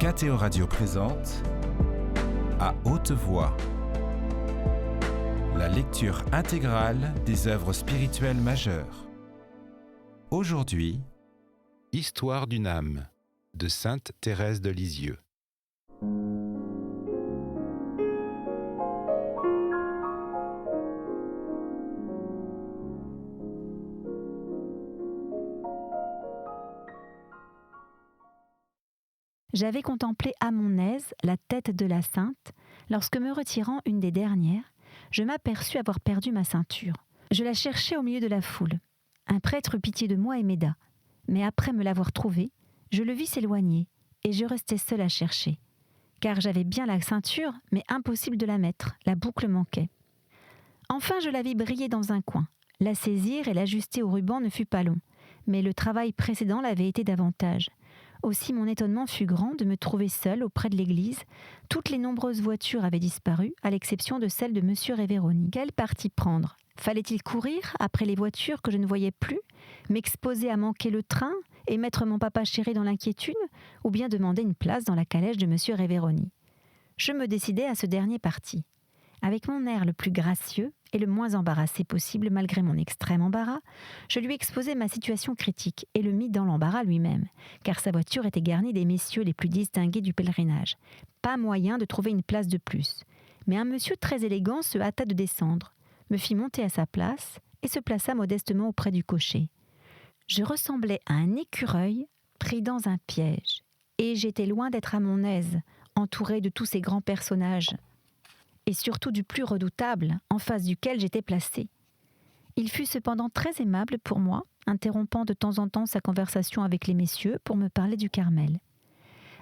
KTO Radio présente À haute voix, la lecture intégrale des œuvres spirituelles majeures. Aujourd'hui, Histoire d'une âme de Sainte Thérèse de Lisieux. J'avais contemplé à mon aise la tête de la sainte, lorsque me retirant une des dernières, je m'aperçus avoir perdu ma ceinture. Je la cherchais au milieu de la foule. Un prêtre eut pitié de moi et m'aida. Mais après me l'avoir trouvée, je le vis s'éloigner, et je restai seule à chercher. Car j'avais bien la ceinture, mais impossible de la mettre, la boucle manquait. Enfin je la vis briller dans un coin. La saisir et l'ajuster au ruban ne fut pas long, mais le travail précédent l'avait été davantage. Aussi mon étonnement fut grand de me trouver seule auprès de l'église. Toutes les nombreuses voitures avaient disparu, à l'exception de celle de Monsieur Révéroni. Quel parti prendre ? Fallait-il courir après les voitures que je ne voyais plus, m'exposer à manquer le train et mettre mon papa chéri dans l'inquiétude, ou bien demander une place dans la calèche de Monsieur Révéroni ? Je me décidai à ce dernier parti. Avec mon air le plus gracieux et le moins embarrassé possible malgré mon extrême embarras, je lui exposai ma situation critique et le mis dans l'embarras lui-même, car sa voiture était garnie des messieurs les plus distingués du pèlerinage. Pas moyen de trouver une place de plus. Mais un monsieur très élégant se hâta de descendre, me fit monter à sa place et se plaça modestement auprès du cocher. Je ressemblais à un écureuil pris dans un piège, et j'étais loin d'être à mon aise, entourée de tous ces grands personnages, et surtout du plus redoutable, en face duquel j'étais placée. Il fut cependant très aimable pour moi, interrompant de temps en temps sa conversation avec les messieurs pour me parler du Carmel.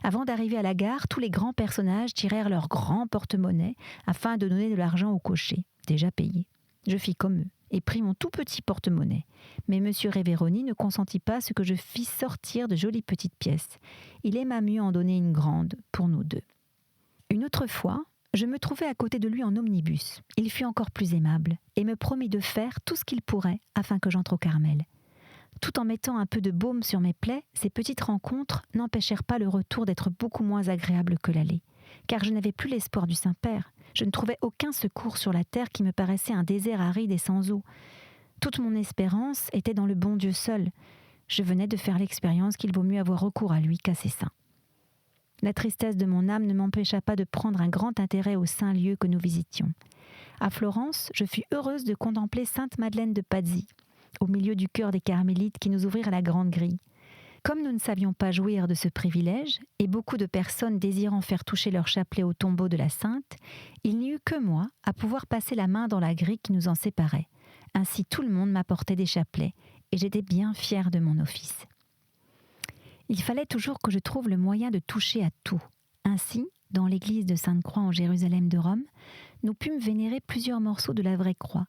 Avant d'arriver à la gare, tous les grands personnages tirèrent leurs grands porte-monnaie afin de donner de l'argent au cocher, déjà payé. Je fis comme eux et pris mon tout petit porte-monnaie. Mais M. Révéroni ne consentit pas à ce que je fisse sortir de jolies petites pièces. Il aima mieux en donner une grande pour nous deux. Une autre fois, je me trouvai à côté de lui en omnibus. Il fut encore plus aimable et me promit de faire tout ce qu'il pourrait afin que j'entre au Carmel. Tout en mettant un peu de baume sur mes plaies, ces petites rencontres n'empêchèrent pas le retour d'être beaucoup moins agréable que l'aller. Car je n'avais plus l'espoir du Saint-Père. Je ne trouvais aucun secours sur la terre qui me paraissait un désert aride et sans eau. Toute mon espérance était dans le bon Dieu seul. Je venais de faire l'expérience qu'il vaut mieux avoir recours à lui qu'à ses saints. La tristesse de mon âme ne m'empêcha pas de prendre un grand intérêt aux saints lieux que nous visitions. À Florence, je fus heureuse de contempler Sainte Madeleine de Pazzi, au milieu du chœur des Carmélites qui nous ouvrirent la grande grille. Comme nous ne savions pas jouir de ce privilège, et beaucoup de personnes désirant faire toucher leur chapelet au tombeau de la Sainte, il n'y eut que moi à pouvoir passer la main dans la grille qui nous en séparait. Ainsi tout le monde m'apportait des chapelets, et j'étais bien fière de mon office. Il fallait toujours que je trouve le moyen de toucher à tout. Ainsi, dans l'église de Sainte-Croix en Jérusalem de Rome, nous pûmes vénérer plusieurs morceaux de la vraie croix,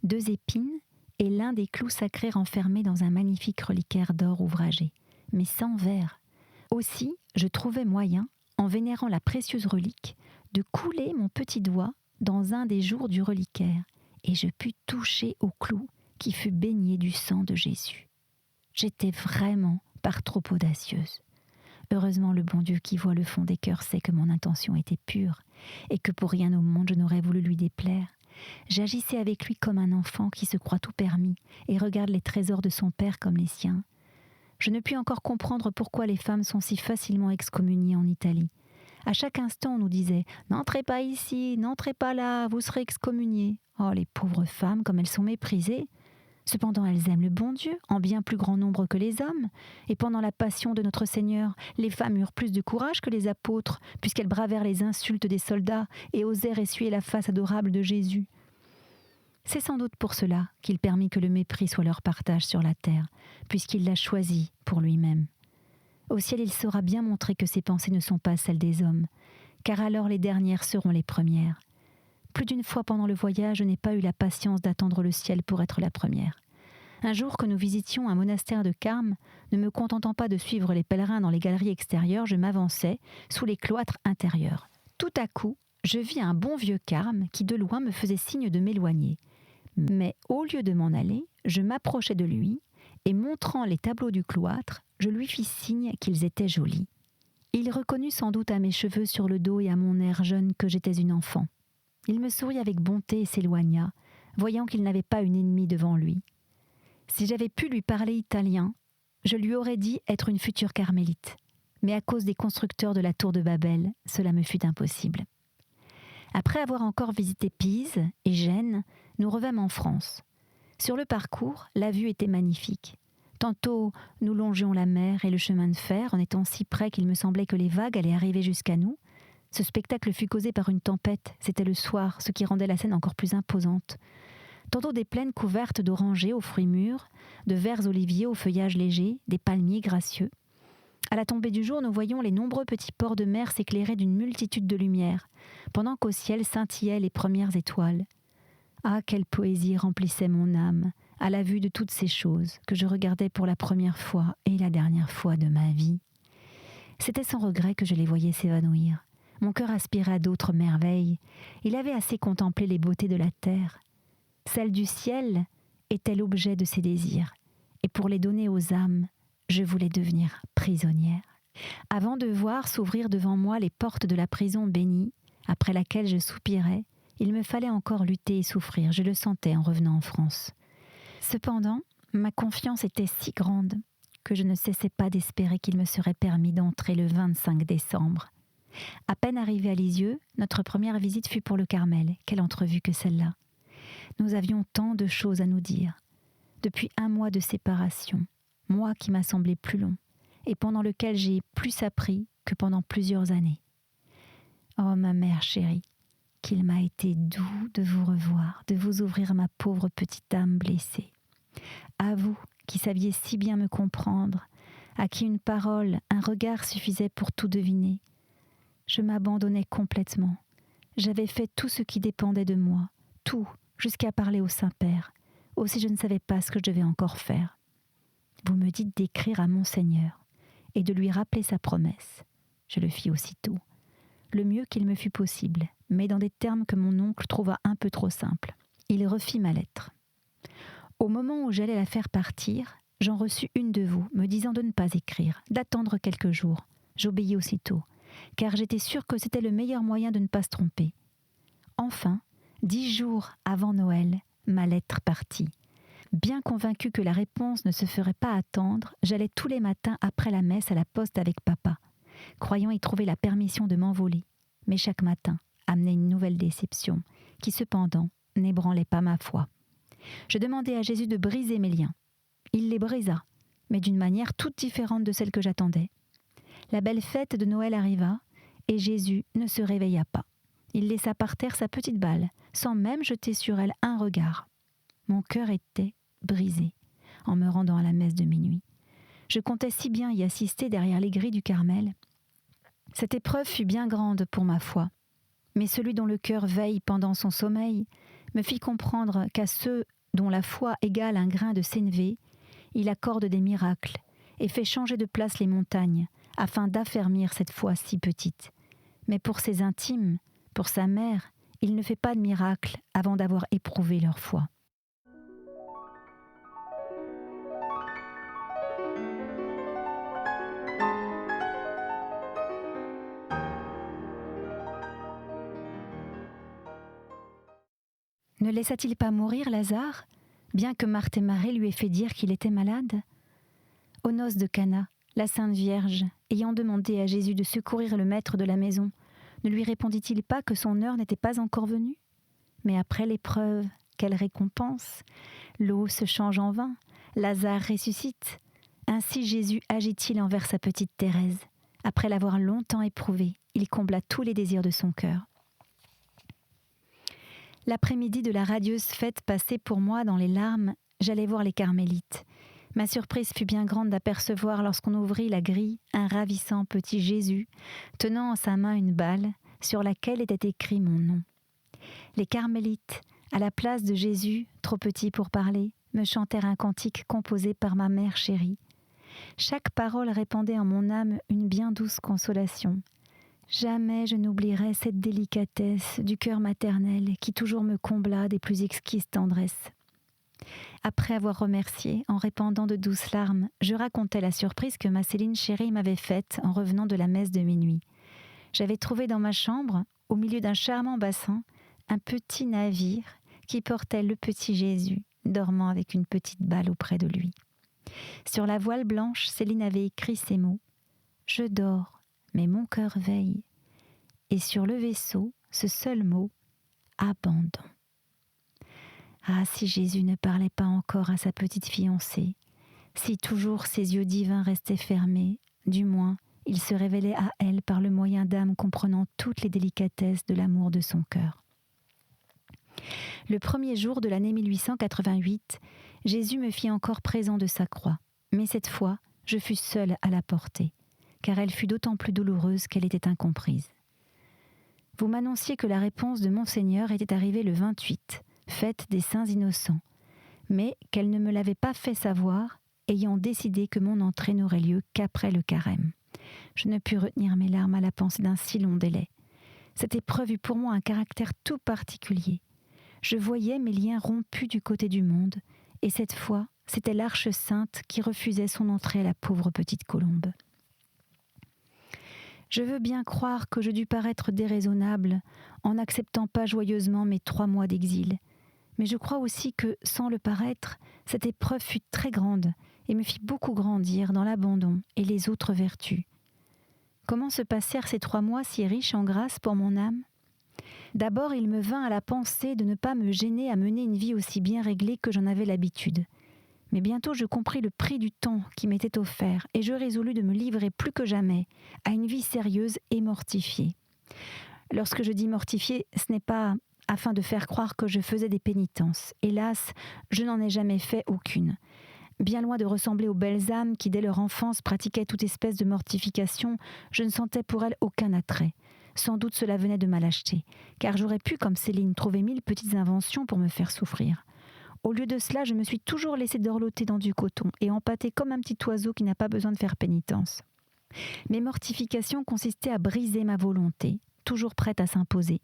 2 épines et l'un des clous sacrés renfermés dans un magnifique reliquaire d'or ouvragé, mais sans verre. Aussi, je trouvais moyen, en vénérant la précieuse relique, de couler mon petit doigt dans un des jours du reliquaire, et je pus toucher au clou qui fut baigné du sang de Jésus. J'étais vraiment par trop audacieuse. Heureusement, le bon Dieu qui voit le fond des cœurs sait que mon intention était pure et que pour rien au monde je n'aurais voulu lui déplaire. J'agissais avec lui comme un enfant qui se croit tout permis et regarde les trésors de son père comme les siens. Je ne puis encore comprendre pourquoi les femmes sont si facilement excommuniées en Italie. À chaque instant, on nous disait « N'entrez pas ici, n'entrez pas là, vous serez excommuniées. » Oh, les pauvres femmes, comme elles sont méprisées. Cependant, elles aiment le bon Dieu, en bien plus grand nombre que les hommes. Et pendant la passion de notre Seigneur, les femmes eurent plus de courage que les apôtres, puisqu'elles bravèrent les insultes des soldats et osèrent essuyer la face adorable de Jésus. C'est sans doute pour cela qu'il permit que le mépris soit leur partage sur la terre, puisqu'il l'a choisi pour lui-même. Au ciel, il saura bien montrer que ses pensées ne sont pas celles des hommes, car alors les dernières seront les premières. Plus d'une fois pendant le voyage, je n'ai pas eu la patience d'attendre le ciel pour être la première. Un jour que nous visitions un monastère de Carme, ne me contentant pas de suivre les pèlerins dans les galeries extérieures, je m'avançais sous les cloîtres intérieurs. Tout à coup, je vis un bon vieux Carme qui de loin me faisait signe de m'éloigner. Mais au lieu de m'en aller, je m'approchai de lui et montrant les tableaux du cloître, je lui fis signe qu'ils étaient jolis. Il reconnut sans doute à mes cheveux sur le dos et à mon air jeune que j'étais une enfant. Il me sourit avec bonté et s'éloigna, voyant qu'il n'avait pas une ennemie devant lui. Si j'avais pu lui parler italien, je lui aurais dit être une future carmélite. Mais à cause des constructeurs de la tour de Babel, cela me fut impossible. Après avoir encore visité Pise et Gênes, nous revînmes en France. Sur le parcours, la vue était magnifique. Tantôt, nous longions la mer et le chemin de fer en étant si près qu'il me semblait que les vagues allaient arriver jusqu'à nous. Ce spectacle fut causé par une tempête, c'était le soir, ce qui rendait la scène encore plus imposante. Tantôt des plaines couvertes d'orangers aux fruits mûrs, de verts oliviers au feuillage léger, des palmiers gracieux. À la tombée du jour, nous voyions les nombreux petits ports de mer s'éclairer d'une multitude de lumières, pendant qu'au ciel scintillaient les premières étoiles. Ah, quelle poésie remplissait mon âme à la vue de toutes ces choses que je regardais pour la première fois et la dernière fois de ma vie. C'était sans regret que je les voyais s'évanouir. Mon cœur aspirait à d'autres merveilles. Il avait assez contemplé les beautés de la terre. Celle du ciel était l'objet de ses désirs, et pour les donner aux âmes, je voulais devenir prisonnière. Avant de voir s'ouvrir devant moi les portes de la prison bénie, après laquelle je soupirais, il me fallait encore lutter et souffrir, je le sentais en revenant en France. Cependant, ma confiance était si grande que je ne cessais pas d'espérer qu'il me serait permis d'entrer le 25 décembre. À peine arrivés à Lisieux, notre première visite fut pour le Carmel. Quelle entrevue que celle-là! Nous avions tant de choses à nous dire. Depuis 1 mois de séparation, moi qui m'a semblé plus long, et pendant lequel j'ai plus appris que pendant plusieurs années. Oh, ma mère chérie, qu'il m'a été doux de vous revoir, de vous ouvrir ma pauvre petite âme blessée. À vous, qui saviez si bien me comprendre, à qui une parole, un regard suffisaient pour tout deviner. Je m'abandonnais complètement. J'avais fait tout ce qui dépendait de moi, tout, jusqu'à parler au Saint-Père. Aussi je ne savais pas ce que je devais encore faire. Vous me dites d'écrire à Monseigneur et de lui rappeler sa promesse. Je le fis aussitôt, le mieux qu'il me fut possible, mais dans des termes que mon oncle trouva un peu trop simples. Il refit ma lettre. Au moment où j'allais la faire partir, j'en reçus une de vous, me disant de ne pas écrire, d'attendre quelques jours. J'obéis aussitôt, car j'étais sûre que c'était le meilleur moyen de ne pas se tromper. Enfin, 10 jours avant Noël, ma lettre partit. Bien convaincue que la réponse ne se ferait pas attendre, j'allais tous les matins après la messe à la poste avec papa, croyant y trouver la permission de m'envoler. Mais chaque matin amenait une nouvelle déception, qui cependant n'ébranlait pas ma foi. Je demandai à Jésus de briser mes liens. Il les brisa, mais d'une manière toute différente de celle que j'attendais. La belle fête de Noël arriva, et Jésus ne se réveilla pas. Il laissa par terre sa petite balle, sans même jeter sur elle un regard. Mon cœur était brisé, en me rendant à la messe de minuit. Je comptais si bien y assister derrière les grilles du Carmel. Cette épreuve fut bien grande pour ma foi, mais celui dont le cœur veille pendant son sommeil me fit comprendre qu'à ceux dont la foi égale un grain de sénévé, il accorde des miracles et fait changer de place les montagnes afin d'affermir cette foi si petite. Mais pour ses intimes, pour sa mère, il ne fait pas de miracle avant d'avoir éprouvé leur foi. Ne laissa-t-il pas mourir Lazare, bien que Marthe et Marie lui aient fait dire qu'il était malade ? Aux noces de Cana, la Sainte Vierge, ayant demandé à Jésus de secourir le maître de la maison, ne lui répondit-il pas que son heure n'était pas encore venue ? Mais après l'épreuve, quelle récompense ! L'eau se change en vin, Lazare ressuscite. Ainsi Jésus agit-il envers sa petite Thérèse. Après l'avoir longtemps éprouvée, il combla tous les désirs de son cœur. L'après-midi de la radieuse fête passée pour moi dans les larmes, j'allais voir les carmélites. Ma surprise fut bien grande d'apercevoir, lorsqu'on ouvrit la grille, un ravissant petit Jésus, tenant en sa main une balle, sur laquelle était écrit mon nom. Les carmélites, à la place de Jésus, trop petit pour parler, me chantèrent un cantique composé par ma mère chérie. Chaque parole répandait en mon âme une bien douce consolation. Jamais je n'oublierai cette délicatesse du cœur maternel qui toujours me combla des plus exquises tendresses. Après avoir remercié, en répandant de douces larmes, je racontais la surprise que ma Céline chérie m'avait faite en revenant de la messe de minuit. J'avais trouvé dans ma chambre, au milieu d'un charmant bassin, un petit navire qui portait le petit Jésus, dormant avec une petite balle auprès de lui. Sur la voile blanche, Céline avait écrit ces mots « Je dors, mais mon cœur veille ». Et sur le vaisseau, ce seul mot « abandon ». Ah, si Jésus ne parlait pas encore à sa petite fiancée, si toujours ses yeux divins restaient fermés, du moins, il se révélait à elle par le moyen d'âmes comprenant toutes les délicatesses de l'amour de son cœur. Le premier jour de l'année 1888, Jésus me fit encore présent de sa croix, mais cette fois, je fus seule à la porter, car elle fut d'autant plus douloureuse qu'elle était incomprise. Vous m'annonciez que la réponse de Monseigneur était arrivée le 28, fête des Saints Innocents, mais qu'elle ne me l'avait pas fait savoir, ayant décidé que mon entrée n'aurait lieu qu'après le carême. Je ne pus retenir mes larmes à la pensée d'un si long délai. Cette épreuve eut pour moi un caractère tout particulier. Je voyais mes liens rompus du côté du monde, et cette fois, c'était l'Arche Sainte qui refusait son entrée à la pauvre petite colombe. Je veux bien croire que je dus paraître déraisonnable en n'acceptant pas joyeusement mes 3 mois d'exil, mais je crois aussi que, sans le paraître, cette épreuve fut très grande et me fit beaucoup grandir dans l'abandon et les autres vertus. Comment se passèrent ces 3 mois si riches en grâce pour mon âme ? D'abord, il me vint à la pensée de ne pas me gêner à mener une vie aussi bien réglée que j'en avais l'habitude. Mais bientôt je compris le prix du temps qui m'était offert et je résolus de me livrer plus que jamais à une vie sérieuse et mortifiée. Lorsque je dis mortifiée, ce n'est pas afin de faire croire que je faisais des pénitences. Hélas, je n'en ai jamais fait aucune. Bien loin de ressembler aux belles âmes qui, dès leur enfance, pratiquaient toute espèce de mortification, je ne sentais pour elles aucun attrait. Sans doute cela venait de ma lâcheté, car j'aurais pu, comme Céline, trouver 1000 petites inventions pour me faire souffrir. Au lieu de cela, je me suis toujours laissée dorloter dans du coton et empâter comme un petit oiseau qui n'a pas besoin de faire pénitence. Mes mortifications consistaient à briser ma volonté, toujours prête à s'imposer,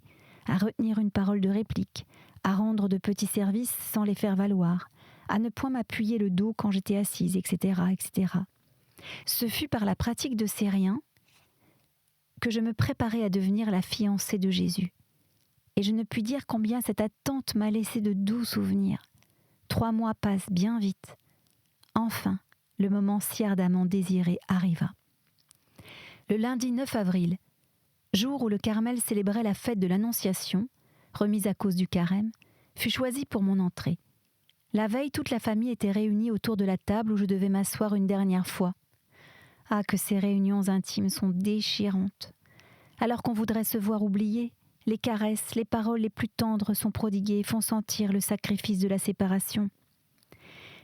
à retenir une parole de réplique, à rendre de petits services sans les faire valoir, à ne point m'appuyer le dos quand j'étais assise, etc., etc. Ce fut par la pratique de ces riens que je me préparais à devenir la fiancée de Jésus. Et je ne puis dire combien cette attente m'a laissé de doux souvenirs. 3 mois passent bien vite. Enfin, le moment si ardemment désiré arriva. Le lundi 9 avril, jour où le Carmel célébrait la fête de l'Annonciation, remise à cause du carême, fut choisi pour mon entrée. La veille, toute la famille était réunie autour de la table où je devais m'asseoir une dernière fois. Ah, que ces réunions intimes sont déchirantes. Alors qu'on voudrait se voir oublier, les caresses, les paroles les plus tendres sont prodiguées et font sentir le sacrifice de la séparation.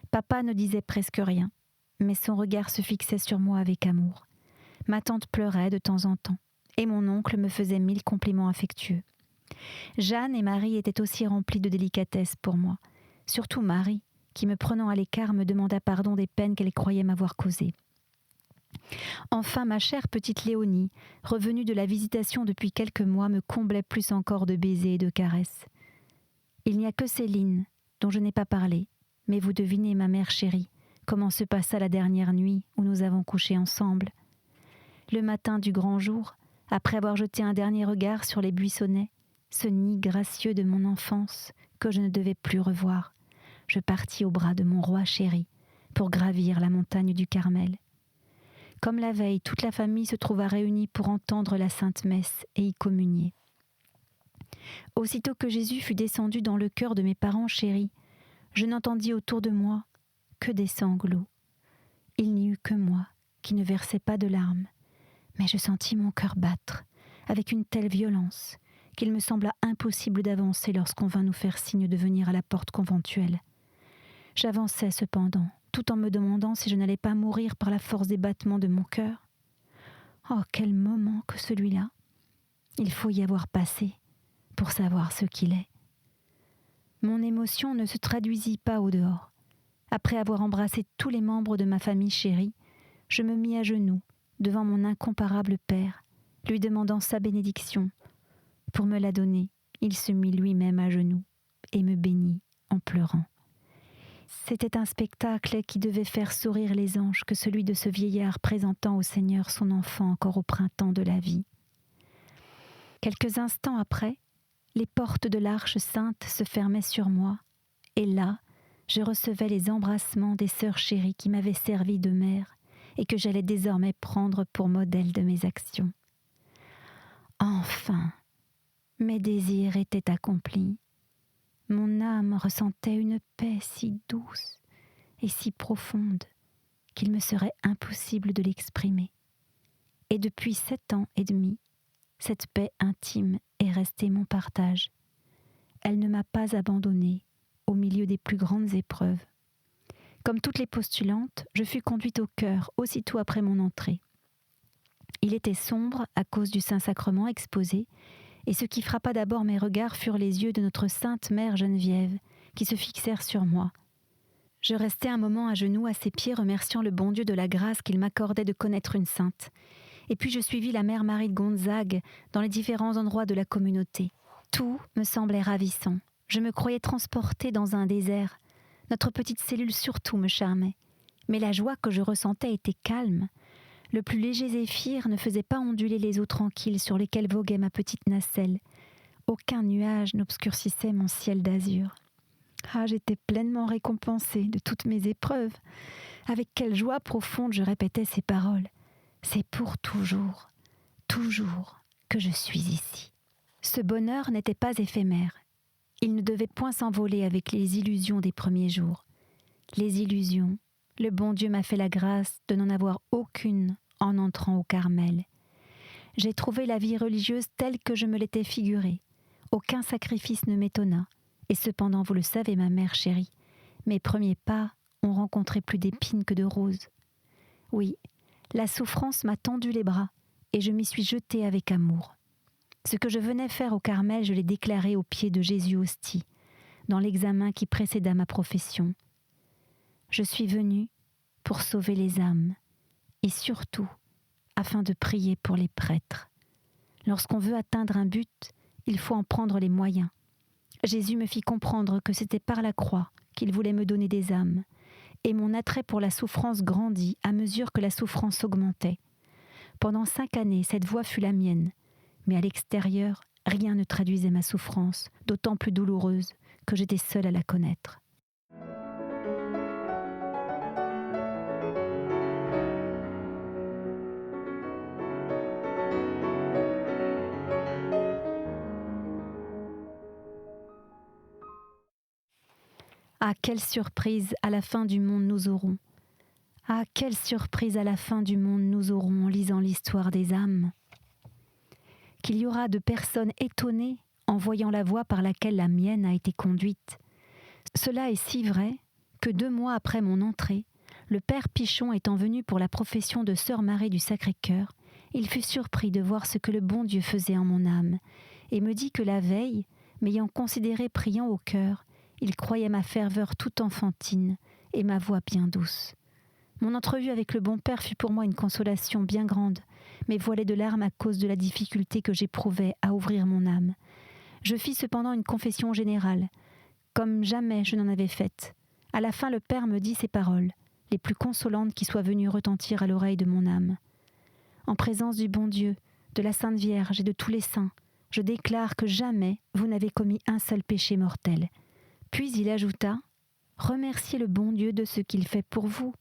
Papa ne disait presque rien, mais son regard se fixait sur moi avec amour. Ma tante pleurait de temps en temps, et mon oncle me faisait 1000 compliments affectueux. Jeanne et Marie étaient aussi remplies de délicatesse pour moi, surtout Marie, qui me prenant à l'écart me demanda pardon des peines qu'elle croyait m'avoir causées. Enfin, ma chère petite Léonie, revenue de la visitation depuis quelques mois, me comblait plus encore de baisers et de caresses. Il n'y a que Céline, dont je n'ai pas parlé, mais vous devinez, ma mère chérie, comment se passa la dernière nuit où nous avons couché ensemble. Le matin du grand jour, après avoir jeté un dernier regard sur les buissonnets, ce nid gracieux de mon enfance que je ne devais plus revoir, je partis au bras de mon roi chéri pour gravir la montagne du Carmel. Comme la veille, toute la famille se trouva réunie pour entendre la Sainte Messe et y communier. Aussitôt que Jésus fut descendu dans le cœur de mes parents chéris, je n'entendis autour de moi que des sanglots. Il n'y eut que moi qui ne versais pas de larmes, mais je sentis mon cœur battre avec une telle violence qu'il me sembla impossible d'avancer lorsqu'on vint nous faire signe de venir à la porte conventuelle. J'avançai cependant, tout en me demandant si je n'allais pas mourir par la force des battements de mon cœur. Oh, quel moment que celui-là! Il faut y avoir passé pour savoir ce qu'il est. Mon émotion ne se traduisit pas au dehors. Après avoir embrassé tous les membres de ma famille chérie, je me mis à genoux devant mon incomparable père, lui demandant sa bénédiction. Pour me la donner, il se mit lui-même à genoux et me bénit en pleurant. C'était un spectacle qui devait faire sourire les anges que celui de ce vieillard présentant au Seigneur son enfant encore au printemps de la vie. Quelques instants après, les portes de l'Arche sainte se fermaient sur moi, et là, je recevais les embrassements des sœurs chéries qui m'avaient servi de mère et que j'allais désormais prendre pour modèle de mes actions. Enfin, mes désirs étaient accomplis. Mon âme ressentait une paix si douce et si profonde qu'il me serait impossible de l'exprimer. Et depuis 7 ans et demi, cette paix intime est restée mon partage. Elle ne m'a pas abandonnée au milieu des plus grandes épreuves. Comme toutes les postulantes, je fus conduite au chœur aussitôt après mon entrée. Il était sombre à cause du Saint-Sacrement exposé, et ce qui frappa d'abord mes regards furent les yeux de notre sainte mère Geneviève, qui se fixèrent sur moi. Je restai un moment à genoux à ses pieds, remerciant le bon Dieu de la grâce qu'il m'accordait de connaître une sainte. Et puis je suivis la mère Marie de Gonzague dans les différents endroits de la communauté. Tout me semblait ravissant. Je me croyais transportée dans un désert. Notre petite cellule surtout me charmait. Mais la joie que je ressentais était calme. Le plus léger zéphyr ne faisait pas onduler les eaux tranquilles sur lesquelles voguait ma petite nacelle. Aucun nuage n'obscurcissait mon ciel d'azur. Ah, j'étais pleinement récompensée de toutes mes épreuves. Avec quelle joie profonde je répétais ces paroles. C'est pour toujours, toujours que je suis ici. Ce bonheur n'était pas éphémère. Il ne devait point s'envoler avec les illusions des premiers jours. Les illusions, le bon Dieu m'a fait la grâce de n'en avoir aucune en entrant au Carmel. J'ai trouvé la vie religieuse telle que je me l'étais figurée. Aucun sacrifice ne m'étonna. Et cependant, vous le savez, ma mère chérie, mes premiers pas ont rencontré plus d'épines que de roses. Oui, la souffrance m'a tendu les bras et je m'y suis jetée avec amour. Ce que je venais faire au Carmel, je l'ai déclaré aux pieds de Jésus hostie, dans l'examen qui précéda ma profession. Je suis venue pour sauver les âmes, et surtout afin de prier pour les prêtres. Lorsqu'on veut atteindre un but, il faut en prendre les moyens. Jésus me fit comprendre que c'était par la croix qu'il voulait me donner des âmes, et mon attrait pour la souffrance grandit à mesure que la souffrance augmentait. Pendant 5 années, cette voie fut la mienne, mais à l'extérieur, rien ne traduisait ma souffrance, d'autant plus douloureuse que j'étais seule à la connaître. Ah, quelle surprise à la fin du monde nous aurons! Ah, quelle surprise à la fin du monde nous aurons en lisant l'histoire des âmes! Qu'il y aura de personnes étonnées en voyant la voie par laquelle la mienne a été conduite. Cela est si vrai que 2 mois après mon entrée, le père Pichon étant venu pour la profession de sœur Marie du Sacré-Cœur, il fut surpris de voir ce que le bon Dieu faisait en mon âme, et me dit que la veille, m'ayant considéré priant au cœur, il croyait ma ferveur toute enfantine et ma voix bien douce. Mon entrevue avec le bon père fut pour moi une consolation bien grande, mais voilée de larmes à cause de la difficulté que j'éprouvais à ouvrir mon âme. Je fis cependant une confession générale, comme jamais je n'en avais faite. À la fin, le père me dit ces paroles, les plus consolantes qui soient venues retentir à l'oreille de mon âme. En présence du bon Dieu, de la Sainte Vierge et de tous les saints, je déclare que jamais vous n'avez commis un seul péché mortel. Puis il ajouta « Remerciez le bon Dieu de ce qu'il fait pour vous,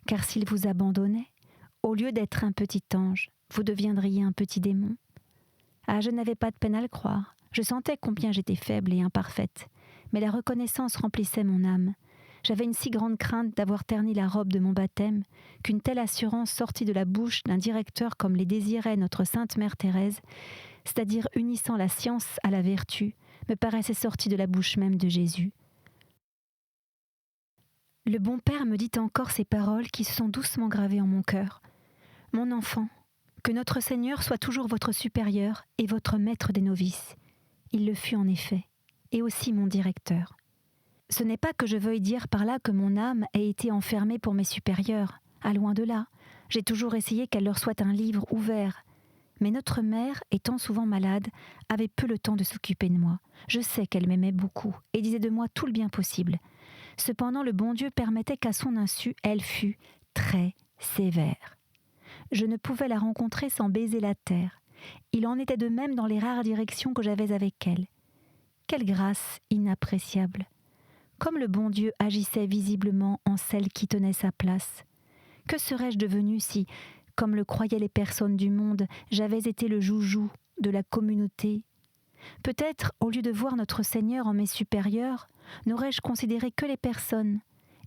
car s'il vous abandonnait, au lieu d'être un petit ange, vous deviendriez un petit démon. » Ah, je n'avais pas de peine à le croire. Je sentais combien j'étais faible et imparfaite, mais la reconnaissance remplissait mon âme. J'avais une si grande crainte d'avoir terni la robe de mon baptême qu'une telle assurance sortie de la bouche d'un directeur comme les désirait notre Sainte Mère Thérèse, c'est-à-dire unissant la science à la vertu, me paraissait sortie de la bouche même de Jésus. Le bon père me dit encore ces paroles qui se sont doucement gravées en mon cœur. « Mon enfant, que notre Seigneur soit toujours votre supérieur et votre maître des novices. » Il le fut en effet, et aussi mon directeur. Ce n'est pas que je veuille dire par là que mon âme ait été enfermée pour mes supérieurs, à loin de là. J'ai toujours essayé qu'elle leur soit un livre ouvert. Mais notre mère, étant souvent malade, avait peu le temps de s'occuper de moi. Je sais qu'elle m'aimait beaucoup et disait de moi tout le bien possible. Cependant, le bon Dieu permettait qu'à son insu, elle fût très sévère. Je ne pouvais la rencontrer sans baiser la terre. Il en était de même dans les rares directions que j'avais avec elle. Quelle grâce inappréciable! Comme le bon Dieu agissait visiblement en celle qui tenait sa place. Que serais-je devenue si, comme le croyaient les personnes du monde, j'avais été le joujou de la communauté? Peut-être, au lieu de voir notre Seigneur en mes supérieurs, n'aurais-je considéré que les personnes,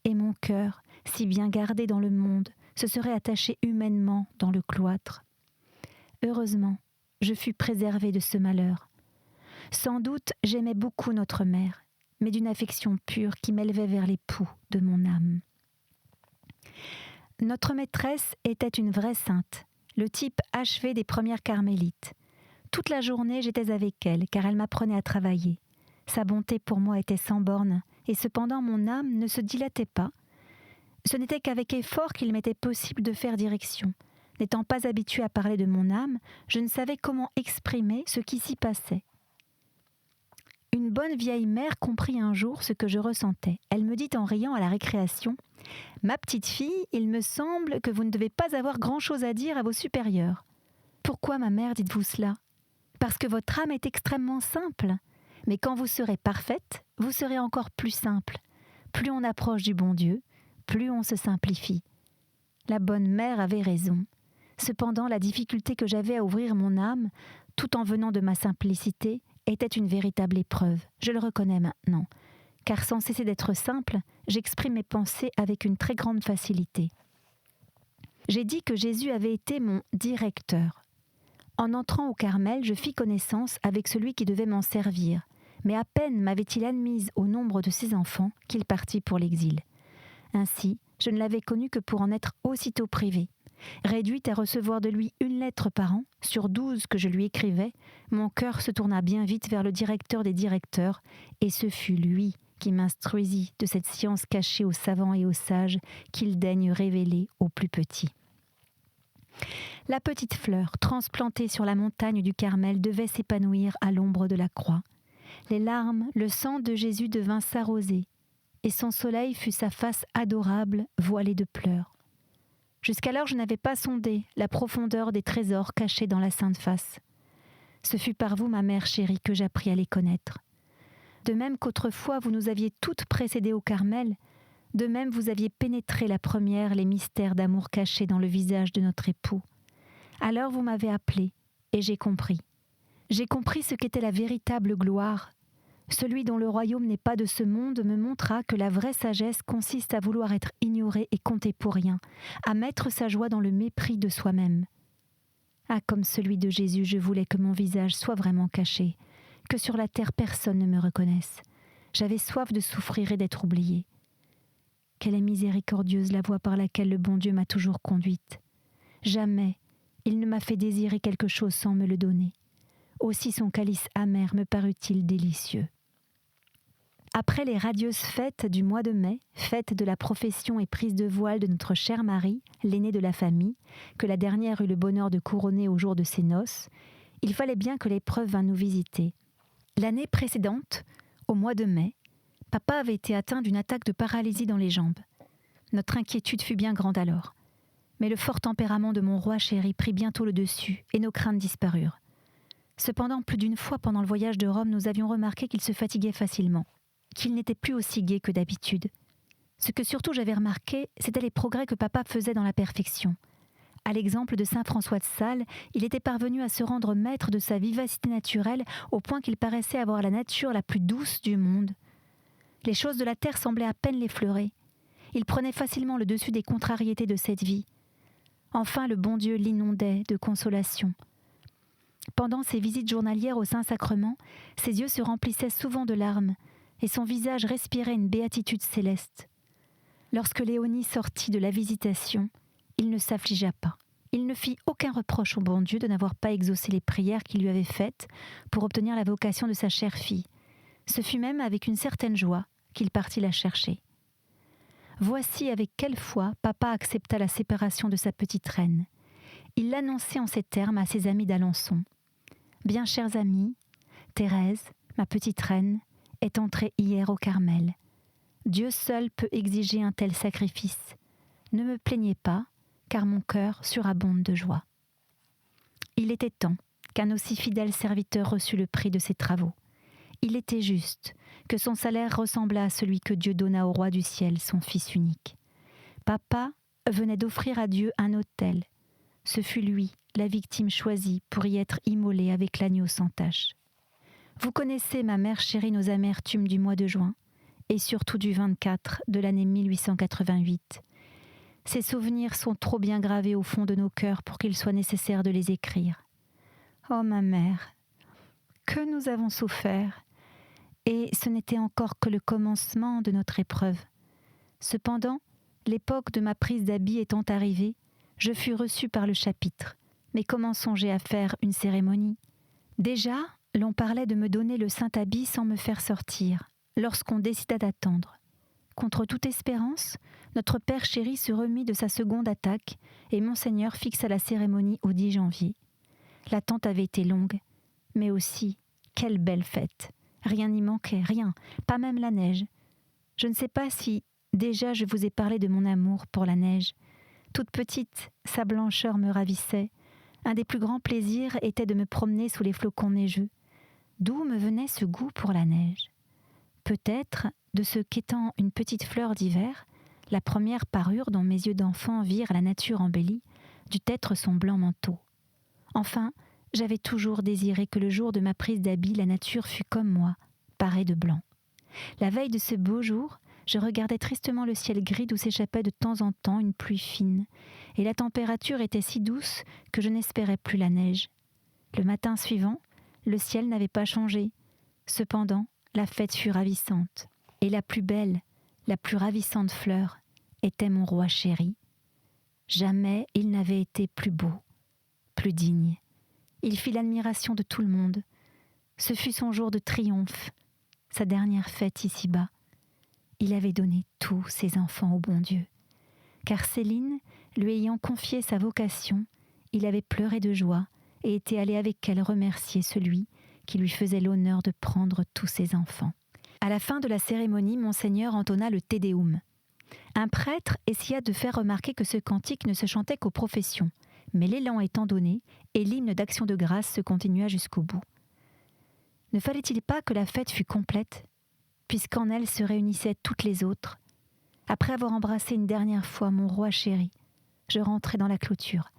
et mon cœur, si bien gardé dans le monde, se serait attaché humainement dans le cloître. Heureusement, je fus préservée de ce malheur. Sans doute, j'aimais beaucoup notre mère, mais d'une affection pure qui m'élevait vers l'époux de mon âme. Notre maîtresse était une vraie sainte, le type achevé des premières carmélites. Toute la journée, j'étais avec elle, car elle m'apprenait à travailler. Sa bonté pour moi était sans borne, et cependant mon âme ne se dilatait pas. Ce n'était qu'avec effort qu'il m'était possible de faire direction. N'étant pas habituée à parler de mon âme, je ne savais comment exprimer ce qui s'y passait. Une bonne vieille mère comprit un jour ce que je ressentais. Elle me dit en riant à la récréation « Ma petite fille, il me semble que vous ne devez pas avoir grand-chose à dire à vos supérieurs. »« Pourquoi, ma mère, dites-vous cela ? » ?»« Parce que votre âme est extrêmement simple. Mais quand vous serez parfaite, vous serez encore plus simple. Plus on approche du bon Dieu, plus on se simplifie. » La bonne mère avait raison. Cependant, la difficulté que j'avais à ouvrir mon âme, tout en venant de ma simplicité, était une véritable épreuve. Je le reconnais maintenant. Car sans cesser d'être simple, j'exprime mes pensées avec une très grande facilité. J'ai dit que Jésus avait été mon directeur. En entrant au Carmel, je fis connaissance avec celui qui devait m'en servir. Mais à peine m'avait-il admise au nombre de ses enfants qu'il partit pour l'exil. Ainsi, je ne l'avais connu que pour en être aussitôt privée. Réduite à recevoir de lui une lettre par an, sur 12 que je lui écrivais, mon cœur se tourna bien vite vers le directeur des directeurs, et ce fut lui qui m'instruisit de cette science cachée aux savants et aux sages qu'il daigne révéler aux plus petits. La petite fleur, transplantée sur la montagne du Carmel, devait s'épanouir à l'ombre de la croix. Les larmes, le sang de Jésus devint sa rosée, et son soleil fut sa face adorable, voilée de pleurs. Jusqu'alors, je n'avais pas sondé la profondeur des trésors cachés dans la Sainte Face. Ce fut par vous, ma mère chérie, que j'appris à les connaître. De même qu'autrefois vous nous aviez toutes précédées au Carmel, de même vous aviez pénétré la première les mystères d'amour cachés dans le visage de notre époux. Alors vous m'avez appelée, et j'ai compris. J'ai compris ce qu'était la véritable gloire. Celui dont le royaume n'est pas de ce monde me montra que la vraie sagesse consiste à vouloir être ignoré et compté pour rien, à mettre sa joie dans le mépris de soi-même. Ah, comme celui de Jésus, je voulais que mon visage soit vraiment caché, que sur la terre personne ne me reconnaisse. J'avais soif de souffrir et d'être oubliée. Quelle est miséricordieuse la voie par laquelle le bon Dieu m'a toujours conduite. Jamais il ne m'a fait désirer quelque chose sans me le donner. Aussi son calice amer me parut-il délicieux. Après les radieuses fêtes du mois de mai, fête de la profession et prise de voile de notre chère Marie, l'aînée de la famille, que la dernière eut le bonheur de couronner au jour de ses noces, il fallait bien que l'épreuve vînt nous visiter. L'année précédente, au mois de mai, papa avait été atteint d'une attaque de paralysie dans les jambes. Notre inquiétude fut bien grande alors. Mais le fort tempérament de mon roi chéri prit bientôt le dessus et nos craintes disparurent. Cependant, plus d'une fois pendant le voyage de Rome, nous avions remarqué qu'il se fatiguait facilement, qu'il n'était plus aussi gai que d'habitude. Ce que surtout j'avais remarqué, c'était les progrès que papa faisait dans la perfection. À l'exemple de saint François de Sales, il était parvenu à se rendre maître de sa vivacité naturelle au point qu'il paraissait avoir la nature la plus douce du monde. Les choses de la terre semblaient à peine l'effleurer. Il prenait facilement le dessus des contrariétés de cette vie. Enfin, le bon Dieu l'inondait de consolation. Pendant ses visites journalières au Saint-Sacrement, ses yeux se remplissaient souvent de larmes, et son visage respirait une béatitude céleste. Lorsque Léonie sortit de la visitation, il ne s'affligea pas. Il ne fit aucun reproche au bon Dieu de n'avoir pas exaucé les prières qu'il lui avait faites pour obtenir la vocation de sa chère fille. Ce fut même avec une certaine joie qu'il partit la chercher. Voici avec quelle foi papa accepta la séparation de sa petite reine. Il l'annonçait en ces termes à ses amis d'Alençon. « Bien chers amis, Thérèse, ma petite reine, est entrée hier au Carmel. Dieu seul peut exiger un tel sacrifice. Ne me plaignez pas, car mon cœur surabonde de joie. » Il était temps qu'un aussi fidèle serviteur reçût le prix de ses travaux. Il était juste que son salaire ressemblât à celui que Dieu donna au roi du ciel, son fils unique. Papa venait d'offrir à Dieu un autel. Ce fut lui, la victime choisie pour y être immolée avec l'agneau sans tache. Vous connaissez, ma mère chérie, nos amertumes du mois de juin, et surtout du 24 de l'année 1888. Ces souvenirs sont trop bien gravés au fond de nos cœurs pour qu'il soit nécessaire de les écrire. Oh ma mère, que nous avons souffert, et ce n'était encore que le commencement de notre épreuve. Cependant, l'époque de ma prise d'habit étant arrivée, je fus reçue par le chapitre. Mais comment songer à faire une cérémonie ? Déjà, l'on parlait de me donner le saint habit sans me faire sortir, lorsqu'on décida d'attendre. Contre toute espérance, notre père chéri se remit de sa seconde attaque et Monseigneur fixa la cérémonie au 10 janvier. L'attente avait été longue, mais aussi, quelle belle fête ! Rien n'y manquait, rien, pas même la neige. Je ne sais pas si, déjà, je vous ai parlé de mon amour pour la neige. Toute petite, sa blancheur me ravissait. Un des plus grands plaisirs était de me promener sous les flocons neigeux. D'où me venait ce goût pour la neige ? Peut-être de ce qu'étant une petite fleur d'hiver, la première parure dont mes yeux d'enfant virent la nature embellie, dut être son blanc manteau. Enfin, j'avais toujours désiré que le jour de ma prise d'habit, la nature fût comme moi, parée de blanc. La veille de ce beau jour, je regardais tristement le ciel gris d'où s'échappait de temps en temps une pluie fine, et la température était si douce que je n'espérais plus la neige. Le matin suivant, le ciel n'avait pas changé. Cependant, la fête fut ravissante, et la plus belle, la plus ravissante fleur était mon roi chéri. Jamais il n'avait été plus beau, plus digne. Il fit l'admiration de tout le monde. Ce fut son jour de triomphe, sa dernière fête ici-bas. Il avait donné tous ses enfants au bon Dieu. Car Céline, lui ayant confié sa vocation, il avait pleuré de joie et était allé avec elle remercier celui qui lui faisait l'honneur de prendre tous ses enfants. À la fin de la cérémonie, Monseigneur entonna le Te Deum. Un prêtre essaya de faire remarquer que ce cantique ne se chantait qu'aux professions, mais l'élan étant donné, et l'hymne d'action de grâce se continua jusqu'au bout. Ne fallait-il pas que la fête fût complète, puisqu'en elle se réunissaient toutes les autres ? Après avoir embrassé une dernière fois mon roi chéri, je rentrai dans la clôture.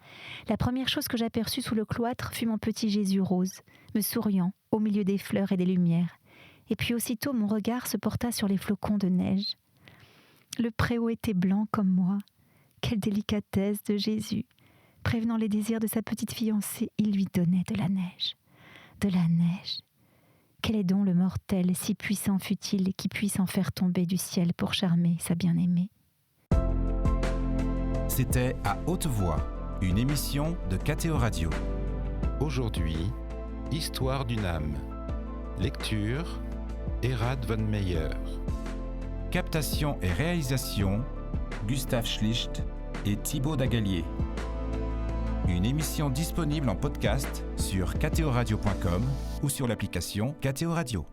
La première chose que j'aperçus sous le cloître fut mon petit Jésus rose, me souriant au milieu des fleurs et des lumières. Et puis aussitôt mon regard se porta sur les flocons de neige. Le préau était blanc comme moi. Quelle délicatesse de Jésus ! Prévenant les désirs de sa petite fiancée, il lui donnait de la neige. De la neige. Quel est donc le mortel, si puissant fut-il, qui puisse en faire tomber du ciel pour charmer sa bien-aimée ? C'était À haute voix, une émission de KTO Radio. Aujourd'hui, Histoire d'une âme. Lecture, Erhard von Meyer. Captation et réalisation, Gustave Schlicht et Thibaut Dagalier. Une émission disponible en podcast sur ktoradio.com ou sur l'application KTO Radio.